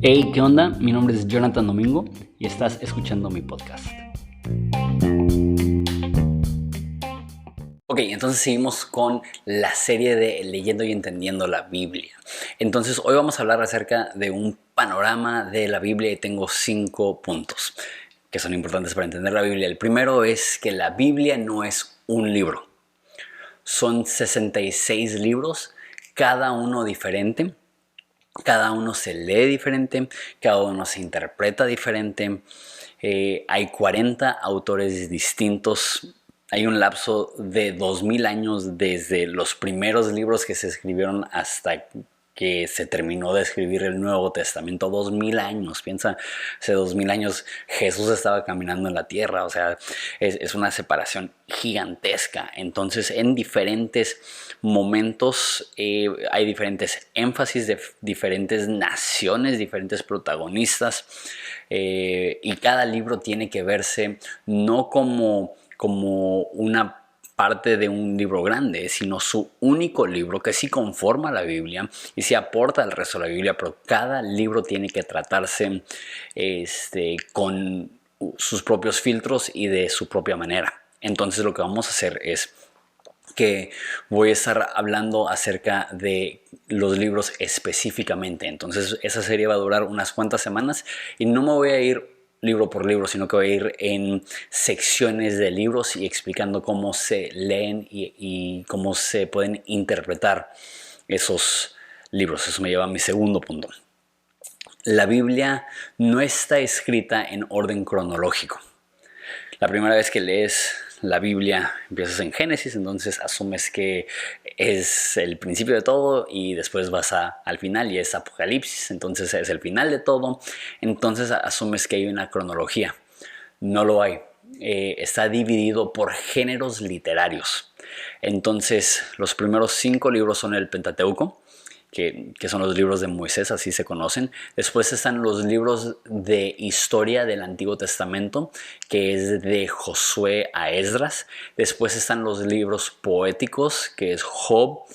Hey, ¿qué onda? Mi nombre es Jonathan Domingo y estás escuchando mi podcast. Ok, entonces seguimos con la serie de Leyendo y Entendiendo la Biblia. Entonces hoy vamos a hablar acerca de un panorama de la Biblia y tengo 5 puntos que son importantes para entender la Biblia. El primero es que la Biblia no es un libro. Son 66 libros, cada uno diferente. Cada uno se lee diferente, cada uno se interpreta diferente. Hay 40 autores distintos. Hay un lapso de 2000 años desde los primeros libros que se escribieron hasta que se terminó de escribir el Nuevo Testamento. 2000 años, piensa, hace 2000 años Jesús estaba caminando en la tierra, o sea, es una separación gigantesca. Entonces, en diferentes momentos hay diferentes énfasis de diferentes naciones, diferentes protagonistas, y cada libro tiene que verse no como una parte de un libro grande, sino su único libro que sí conforma la Biblia y sí aporta al resto de la Biblia, pero cada libro tiene que tratarse con sus propios filtros y de su propia manera. Entonces lo que vamos a hacer es que voy a estar hablando acerca de los libros específicamente. Entonces esa serie va a durar unas cuantas semanas y no me voy a ir libro por libro, sino que voy a ir en secciones de libros y explicando cómo se leen y cómo se pueden interpretar esos libros. Eso me lleva a mi segundo punto. La Biblia no está escrita en orden cronológico. La primera vez que lees la Biblia empiezas en Génesis, entonces asumes que es el principio de todo y después vas al final y es Apocalipsis, entonces es el final de todo, entonces asumes que hay una cronología. No lo hay. Está dividido por géneros literarios. Entonces los primeros 5 libros son el Pentateuco, que son los libros de Moisés, así se conocen. Después están los libros de historia del Antiguo Testamento, que es de Josué a Esdras. Después están los libros poéticos, que es Job,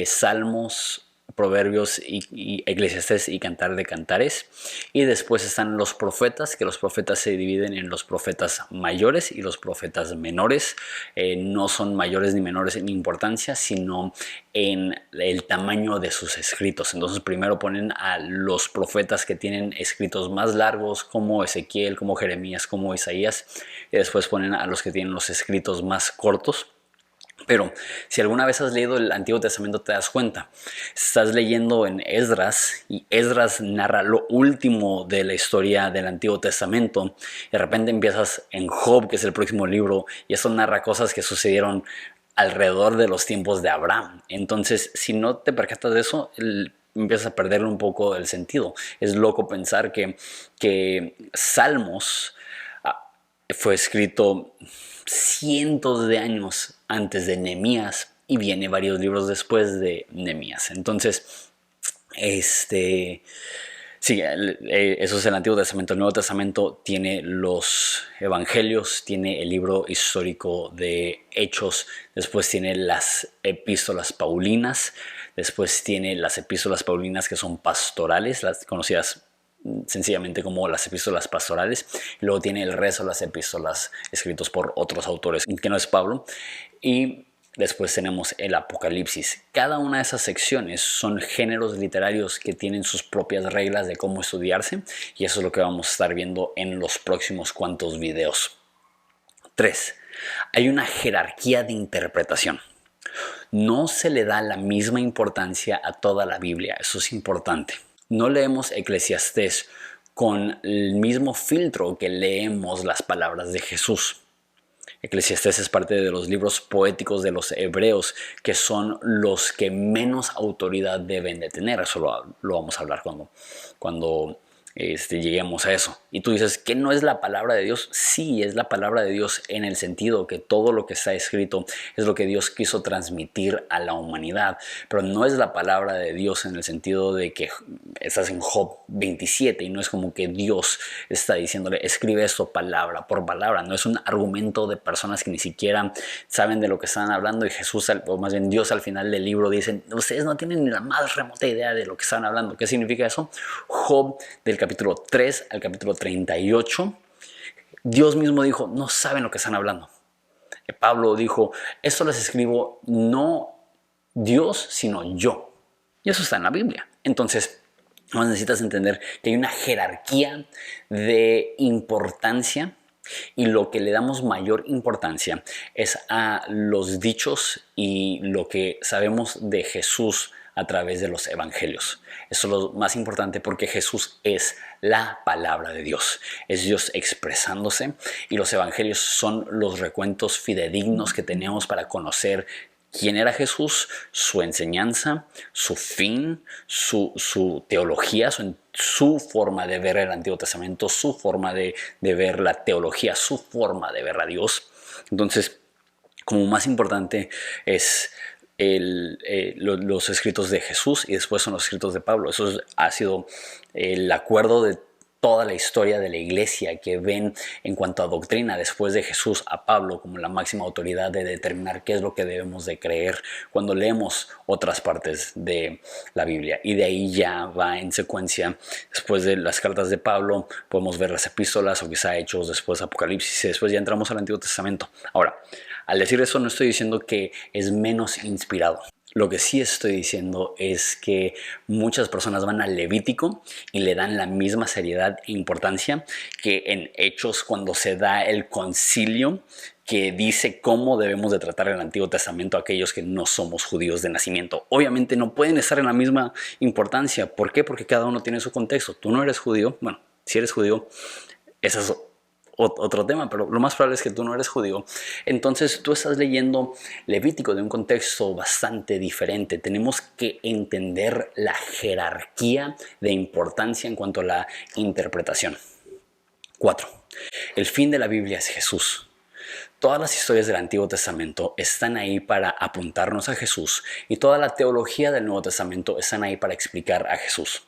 Salmos, Proverbios y Eclesiastés y Cantar de Cantares. Y después están los profetas, que los profetas se dividen en los profetas mayores y los profetas menores. No son mayores ni menores en importancia, sino en el tamaño de sus escritos. Entonces primero ponen a los profetas que tienen escritos más largos, como Ezequiel, como Jeremías, como Isaías, y después ponen a los que tienen los escritos más cortos. Pero si alguna vez has leído el Antiguo Testamento te das cuenta, estás leyendo en Esdras y Esdras narra lo último de la historia del Antiguo Testamento y de repente empiezas en Job, que es el próximo libro, y eso narra cosas que sucedieron alrededor de los tiempos de Abraham. Entonces, si no te percatas de eso, empiezas a perderle un poco el sentido. Es loco pensar que Salmos fue escrito cientos de años antes de Nehemías y viene varios libros después de Nehemías. Entonces, sí, eso es el Antiguo Testamento. El Nuevo Testamento tiene los evangelios, tiene el libro histórico de Hechos, después tiene las epístolas paulinas, después tiene las epístolas paulinas que son pastorales, las conocidas sencillamente como las epístolas pastorales, y luego tiene el resto de las epístolas escritos por otros autores que no es Pablo, y después tenemos el Apocalipsis. Cada una de esas secciones son géneros literarios que tienen sus propias reglas de cómo estudiarse, y eso es lo que vamos a estar viendo en los próximos cuantos videos. 3. Hay una jerarquía de interpretación. No se le da la misma importancia a toda la Biblia, eso es importante. No leemos Eclesiastés con el mismo filtro que leemos las palabras de Jesús. Eclesiastés es parte de los libros poéticos de los hebreos, que son los que menos autoridad deben de tener. Eso lo vamos a hablar cuando lleguemos a eso. Y tú dices que no es la palabra de Dios. Sí, es la palabra de Dios en el sentido que todo lo que está escrito es lo que Dios quiso transmitir a la humanidad, pero no es la palabra de Dios en el sentido de que estás en Job 27 y no es como que Dios está diciéndole escribe esto palabra por palabra. No es un argumento de personas que ni siquiera saben de lo que están hablando, y Jesús, o más bien Dios, al final del libro dice, ustedes no tienen ni la más remota idea de lo que están hablando. ¿Qué significa eso? Job, del capítulo 3 al capítulo 38, Dios mismo dijo, no saben lo que están hablando. Pablo dijo, esto les escribo no Dios, sino yo. Y eso está en la Biblia. Entonces, necesitas entender que hay una jerarquía de importancia, y lo que le damos mayor importancia es a los dichos y lo que sabemos de Jesús a través de los evangelios. Eso es lo más importante, porque Jesús es la palabra de Dios. Es Dios expresándose, y los evangelios son los recuentos fidedignos que tenemos para conocer quién era Jesús, su enseñanza, su fin, su teología, su forma de ver el Antiguo Testamento, su forma de ver la teología, su forma de ver a Dios. Entonces, como más importante es los escritos de Jesús, y después son los escritos de Pablo. Eso ha sido el acuerdo de toda la historia de la iglesia, que ven en cuanto a doctrina después de Jesús a Pablo como la máxima autoridad de determinar qué es lo que debemos de creer cuando leemos otras partes de la Biblia. Y de ahí ya va en secuencia. Después de las cartas de Pablo podemos ver las epístolas, o quizá Hechos, después Apocalipsis, y después ya entramos al Antiguo Testamento. Ahora, al decir eso no estoy diciendo que es menos inspirado. Lo que sí estoy diciendo es que muchas personas van al Levítico y le dan la misma seriedad e importancia que en Hechos, cuando se da el concilio que dice cómo debemos de tratar el Antiguo Testamento a aquellos que no somos judíos de nacimiento. Obviamente no pueden estar en la misma importancia. ¿Por qué? Porque cada uno tiene su contexto. Tú no eres judío. Bueno, si eres judío, eso es otro tema, pero lo más probable es que tú no eres judío. Entonces tú estás leyendo Levítico de un contexto bastante diferente. Tenemos que entender la jerarquía de importancia en cuanto a la interpretación. 4. El fin de la Biblia es Jesús. Todas las historias del Antiguo Testamento están ahí para apuntarnos a Jesús, y toda la teología del Nuevo Testamento están ahí para explicar a Jesús.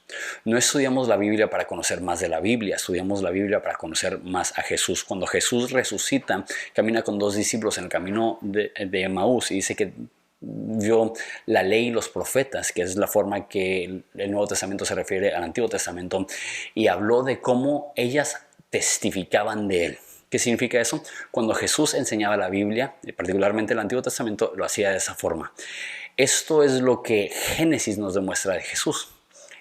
No estudiamos la Biblia para conocer más de la Biblia, estudiamos la Biblia para conocer más a Jesús. Cuando Jesús resucita, camina con 2 discípulos en el camino de Emaús, y dice que vio la ley y los profetas, que es la forma que el Nuevo Testamento se refiere al Antiguo Testamento, y habló de cómo ellas testificaban de él. ¿Qué significa eso? Cuando Jesús enseñaba la Biblia, particularmente el Antiguo Testamento, lo hacía de esa forma. Esto es lo que Génesis nos demuestra de Jesús.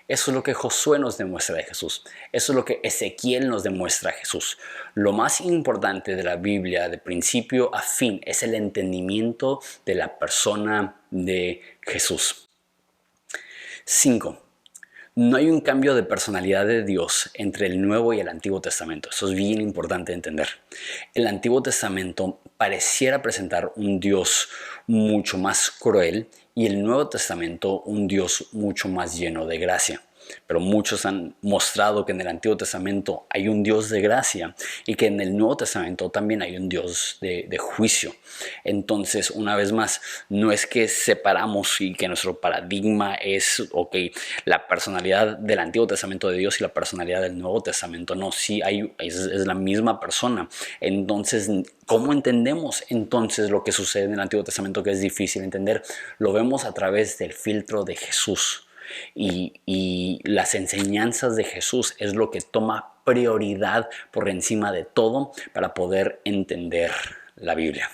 Eso es lo que Josué nos demuestra de Jesús. Eso es lo que Ezequiel nos demuestra de Jesús. Lo más importante de la Biblia, de principio a fin, es el entendimiento de la persona de Jesús. 5. No hay un cambio de personalidad de Dios entre el Nuevo y el Antiguo Testamento. Eso es bien importante de entender. El Antiguo Testamento pareciera presentar un Dios mucho más cruel, y el Nuevo Testamento un Dios mucho más lleno de gracia. Pero muchos han mostrado que en el Antiguo Testamento hay un Dios de gracia, y que en el Nuevo Testamento también hay un Dios de juicio. Entonces, una vez más, no es que separamos y que nuestro paradigma es, la personalidad del Antiguo Testamento de Dios y la personalidad del Nuevo Testamento. No, sí es la misma persona. Entonces, ¿cómo entendemos entonces lo que sucede en el Antiguo Testamento, que es difícil entender? Lo vemos a través del filtro de Jesús. Y las enseñanzas de Jesús es lo que toma prioridad por encima de todo para poder entender la Biblia.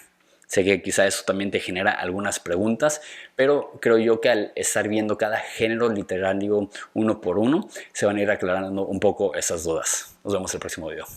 Sé que quizá eso también te genera algunas preguntas, pero creo yo que al estar viendo cada género literario uno por uno, se van a ir aclarando un poco esas dudas. Nos vemos en el próximo video.